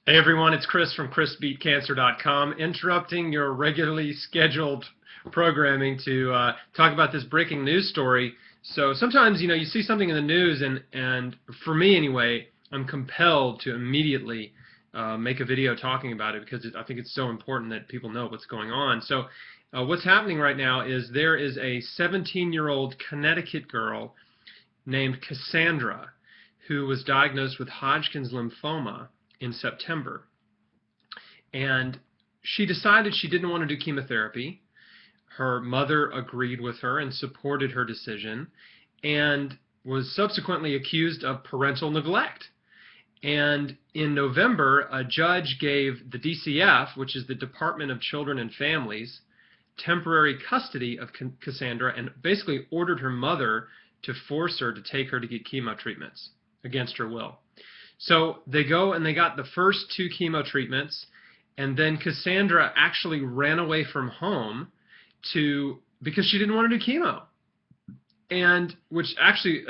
Hey everyone, it's Chris from chrisbeatcancer.com, interrupting your regularly scheduled programming to talk about this breaking news story. So sometimes, you see something in the news, and for me anyway, I'm compelled to immediately make a video talking about it because I think it's so important that people know what's going on. So what's happening right now is there is a 17-year-old Connecticut girl named Cassandra who was diagnosed with Hodgkin's lymphoma in September. And she decided she didn't want to do chemotherapy. Her mother agreed with her and supported her decision, and was subsequently accused of parental neglect. And in November, a judge gave the DCF, which is the Department of Children and Families, temporary custody of Cassandra and basically ordered her mother to force her to take her to get chemo treatments against her will. So they go and they got the first 2 chemo treatments, and then Cassandra actually ran away from home because she didn't want to do chemo. And which actually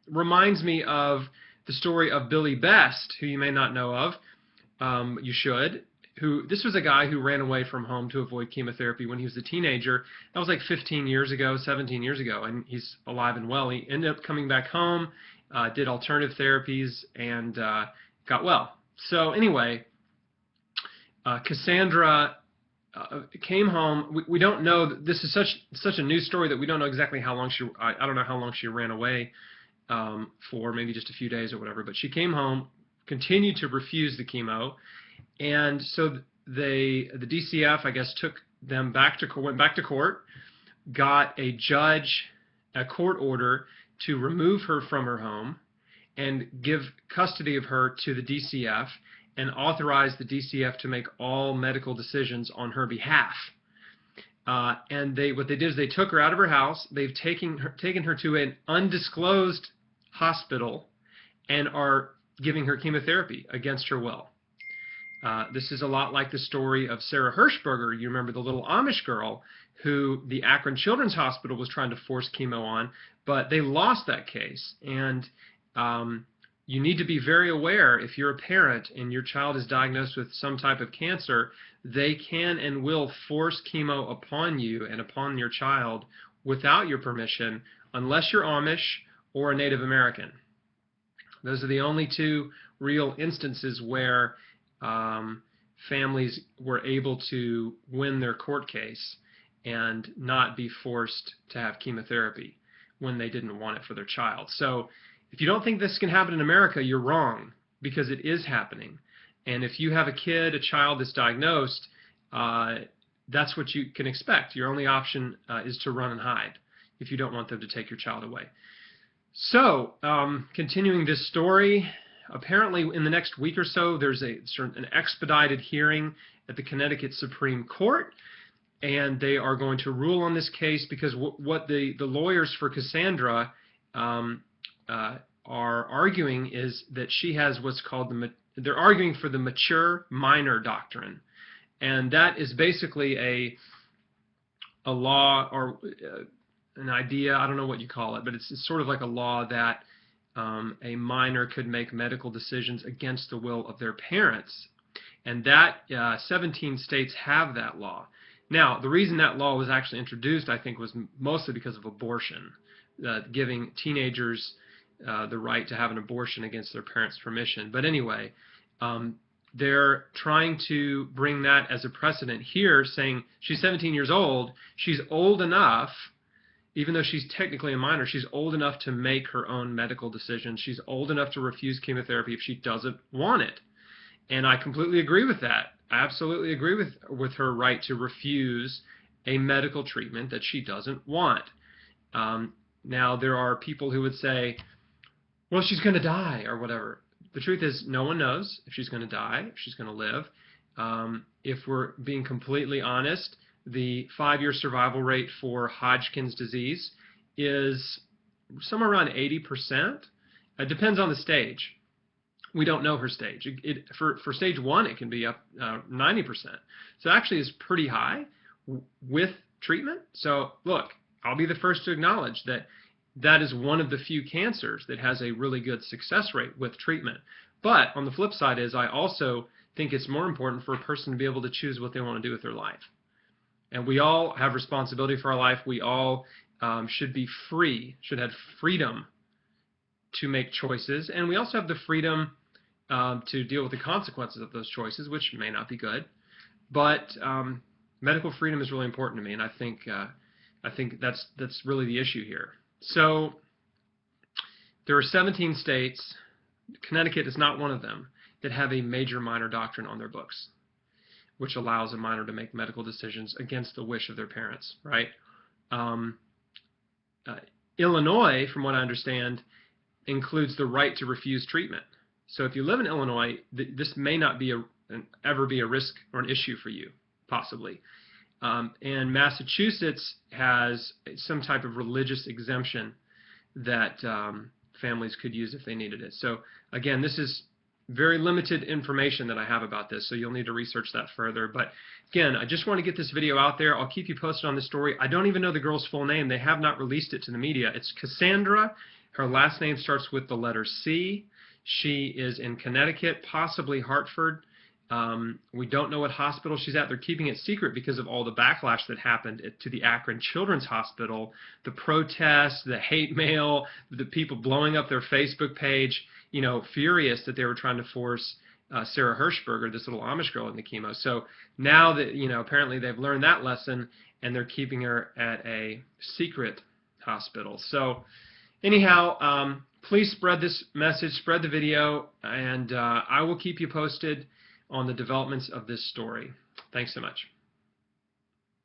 reminds me of the story of Billy Best, who you may not know of. You should. This was a guy who ran away from home to avoid chemotherapy when he was a teenager. That was like 15 years ago, 17 years ago, and he's alive and well. He ended up coming back home, did alternative therapies, and got well. So anyway, Cassandra came home. We don't know. This is such a new story that we don't know exactly how long she. I don't know how long she ran away for. Maybe just a few days or whatever. But she came home, continued to refuse the chemo, and so the DCF, I guess, took them went back to court, got a court order to remove her from her home and give custody of her to the DCF and authorize the DCF to make all medical decisions on her behalf. And what they did is they took her out of her house. They've taken her to an undisclosed hospital and are giving her chemotherapy against her will. This is a lot like the story of Sarah Hirschberger. You remember the little Amish girl who the Akron Children's Hospital was trying to force chemo on, but they lost that case. And you need to be very aware, if you're a parent and your child is diagnosed with some type of cancer, they can and will force chemo upon you and upon your child without your permission, unless you're Amish or a Native American. Those are the only 2 real instances where families were able to win their court case and not be forced to have chemotherapy when they didn't want it for their child. So if you don't think this can happen in America, you're wrong, because it is happening. And if you have a child that's diagnosed, that's what you can expect. Your only option is to run and hide if you don't want them to take your child away. So continuing this story, apparently in the next week or so, there's an expedited hearing at the Connecticut Supreme Court, and they are going to rule on this case because what the lawyers for Cassandra are arguing is that she has what's called they're arguing for the mature minor doctrine, and that is basically a law or an idea, I don't know what you call it, but it's sort of like a law that a minor could make medical decisions against the will of their parents, and that 17 states have that law. Now, the reason that law was actually introduced, I think, was mostly because of abortion, giving teenagers the right to have an abortion against their parents' permission. But anyway, they're trying to bring that as a precedent here, saying she's 17 years old, she's old enough. Even though she's technically a minor, she's old enough to make her own medical decisions. She's old enough to refuse chemotherapy if she doesn't want it. And I completely agree with that. I absolutely agree with her right to refuse a medical treatment that she doesn't want. Now, there are people who would say, well, she's going to die or whatever. The truth is, no one knows if she's going to die, if she's going to live. If we're being completely honest, the 5-year survival rate for Hodgkin's disease is somewhere around 80%. It depends on the stage. We don't know her stage. For stage 1, it can be up 90%. So actually it's pretty high with treatment. So look, I'll be the first to acknowledge that that is one of the few cancers that has a really good success rate with treatment. But on the flip side is I also think it's more important for a person to be able to choose what they want to do with their life. And we all have responsibility for our life. We all should be free, should have freedom to make choices. And we also have the freedom to deal with the consequences of those choices, which may not be good. But medical freedom is really important to me, and I think that's really the issue here. So there are 17 states, Connecticut is not one of them, that have a major minor doctrine on their books, which allows a minor to make medical decisions against the wish of their parents, right? Illinois, from what I understand, includes the right to refuse treatment. So if you live in Illinois, this may not be ever be a risk or an issue for you, possibly. And Massachusetts has some type of religious exemption that families could use if they needed it. So again, this is very limited information that I have about this, so you'll need to research that further. But again, I just want to get this video out there. I'll keep you posted on this story. I don't even know the girl's full name. They have not released it to the media. It's Cassandra. Her last name starts with the letter C. She is in Connecticut, possibly Hartford. We don't know what hospital she's at. They're keeping it secret because of all the backlash that happened to the Akron Children's Hospital, the protests, the hate mail, the people blowing up their Facebook page, you know, furious that they were trying to force Sarah Hirschberger, this little Amish girl, into chemo. So now that, you know, apparently they've learned that lesson and they're keeping her at a secret hospital. So anyhow, please spread this message, spread the video, and I will keep you posted on the developments of this story. Thanks so much.